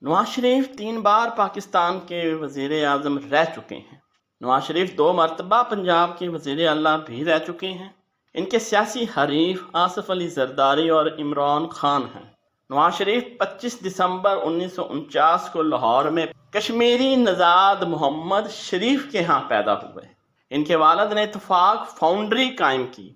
نواز شریف 3 بار پاکستان کے وزیر اعظم رہ چکے ہیں۔ نواز شریف 2 مرتبہ پنجاب کے وزیر اعلیٰ بھی رہ چکے ہیں۔ ان کے سیاسی حریف آصف علی زرداری اور عمران خان ہیں۔ نواز شریف 25 دسمبر 1949 کو لاہور میں کشمیری نژاد محمد شریف کے ہاں پیدا ہوئے۔ ان کے والد نے اتفاق فاؤنڈری قائم کی۔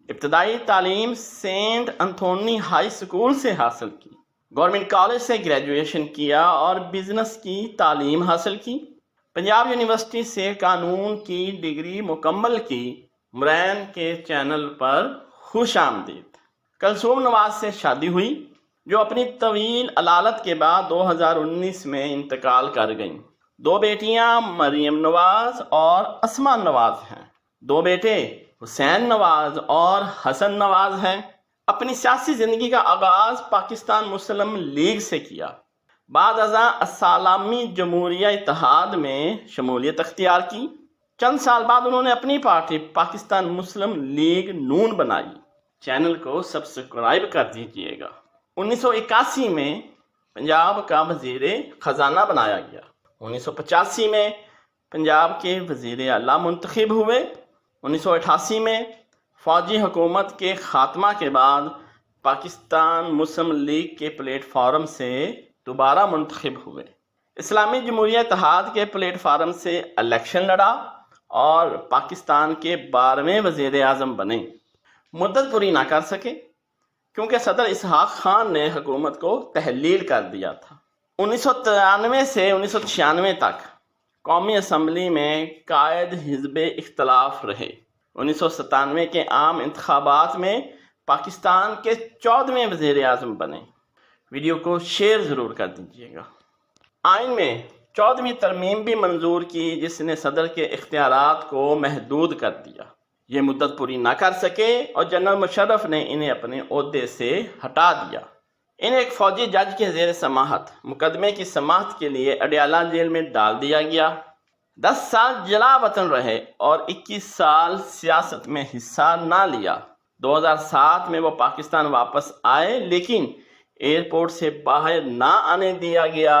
ابتدائی تعلیم سینٹ انتھونی ہائی سکول سے حاصل کی۔ گورنمنٹ کالج سے گریجویشن کیا اور بزنس کی تعلیم حاصل کی۔ پنجاب یونیورسٹی سے قانون کی ڈگری مکمل کی۔ مرین کے چینل پر خوش آمدید۔ کلثوم نواز سے شادی ہوئی جو اپنی طویل علالت کے بعد 2019 میں انتقال کر گئیں۔ 2 بیٹیاں مریم نواز اور اسما نواز ہیں۔ 2 بیٹے حسین نواز اور حسن نواز ہیں۔ اپنی سیاسی زندگی کا آغاز پاکستان مسلم لیگ سے کیا۔ بعد ازاں اسلامی جمہوریہ اتحاد میں شمولیت اختیار کی۔ چند سال بعد انہوں نے اپنی پارٹی پاکستان مسلم لیگ نون بنائی۔ چینل کو سبسکرائب کر دیجئے گا۔ 1981 میں پنجاب کا وزیر خزانہ بنایا گیا۔ 1985 میں پنجاب کے وزیر اعلیٰ منتخب ہوئے۔ 1988 میں فوجی حکومت کے خاتمہ کے بعد پاکستان مسلم لیگ کے پلیٹ فارم سے دوبارہ منتخب ہوئے۔ اسلامی جمہوریہ اتحاد کے پلیٹ فارم سے الیکشن لڑا اور پاکستان کے 12ویں وزیر اعظم بنے۔ مدت پوری نہ کر سکے کیونکہ صدر اسحاق خان نے حکومت کو تحلیل کر دیا تھا۔ 1993 سے 1996 تک قومی اسمبلی میں قائد حزب اختلاف رہے۔ 1997 کے عام انتخابات میں پاکستان کے 14ویں وزیر اعظم بنے۔ ویڈیو کو شیئر ضرور کر دیجیے گا۔ آئین میں 14ویں ترمیم بھی منظور کی جس نے صدر کے اختیارات کو محدود کر دیا۔ یہ مدت پوری نہ کر سکے اور جنرل مشرف نے انہیں اپنے عہدے سے ہٹا دیا۔ انہیں ایک فوجی جج کے زیر سماعت مقدمے کی سماعت کے لیے اڈیالہ جیل میں ڈال دیا گیا۔ 10 سال جلا وطن رہے اور 21 سال سیاست میں حصہ نہ لیا۔ 2007 میں وہ پاکستان واپس آئے لیکن ایئرپورٹ سے باہر نہ آنے دیا گیا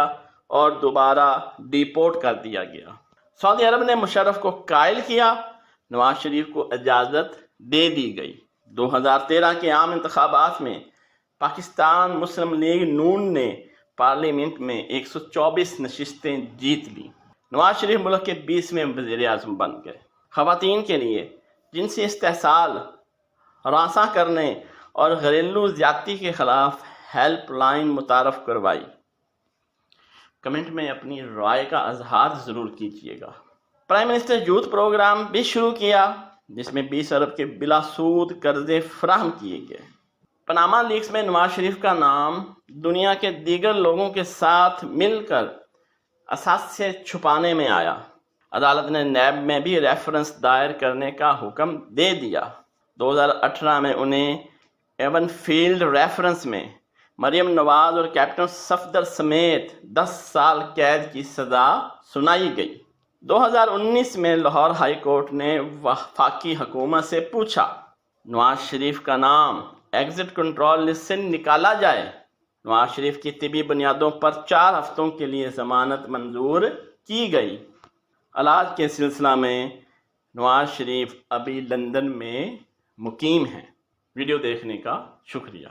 اور دوبارہ ڈیپورٹ کر دیا گیا۔ سعودی عرب نے مشرف کو قائل کیا۔ نواز شریف کو اجازت دے دی گئی۔ 2013 کے عام انتخابات میں پاکستان مسلم لیگ نون نے پارلیمنٹ میں 124 نشستیں جیت لی۔ نواز شریف ملک کے 20ویں وزیر اعظم بن گئے۔ خواتین کے لیے جنسی استحصال، ہراساں کرنے اور گھریلو زیادتی کے خلاف ہیلپ لائن متعارف کروائی۔ کمنٹ میں اپنی رائے کا اظہار ضرور کیجیے گا۔ پرائم منسٹر یوتھ پروگرام بھی شروع کیا جس میں 20 ارب کے بلا سود قرضے فراہم کیے گئے۔ پاناما لیکس میں نواز شریف کا نام دنیا کے دیگر لوگوں کے ساتھ مل کر اساس سے چھپانے میں آیا۔ عدالت نے نیب میں بھی ریفرنس دائر کرنے کا حکم دے دیا۔ 2018 میں انہیں ایون فیلڈ ریفرنس میں مریم نواز اور کیپٹن صفدر سمیت 10 سال قید کی سزا سنائی گئی۔ 2019 میں لاہور ہائی کورٹ نے وفاقی حکومت سے پوچھا نواز شریف کا نام ایگزٹ کنٹرول لسٹ سے نکالا جائے۔ نواز شریف کی طبی بنیادوں پر 4 ہفتوں کے لیے ضمانت منظور کی گئی۔ علاج کے سلسلہ میں نواز شریف ابھی لندن میں مقیم ہیں۔ ویڈیو دیکھنے کا شکریہ۔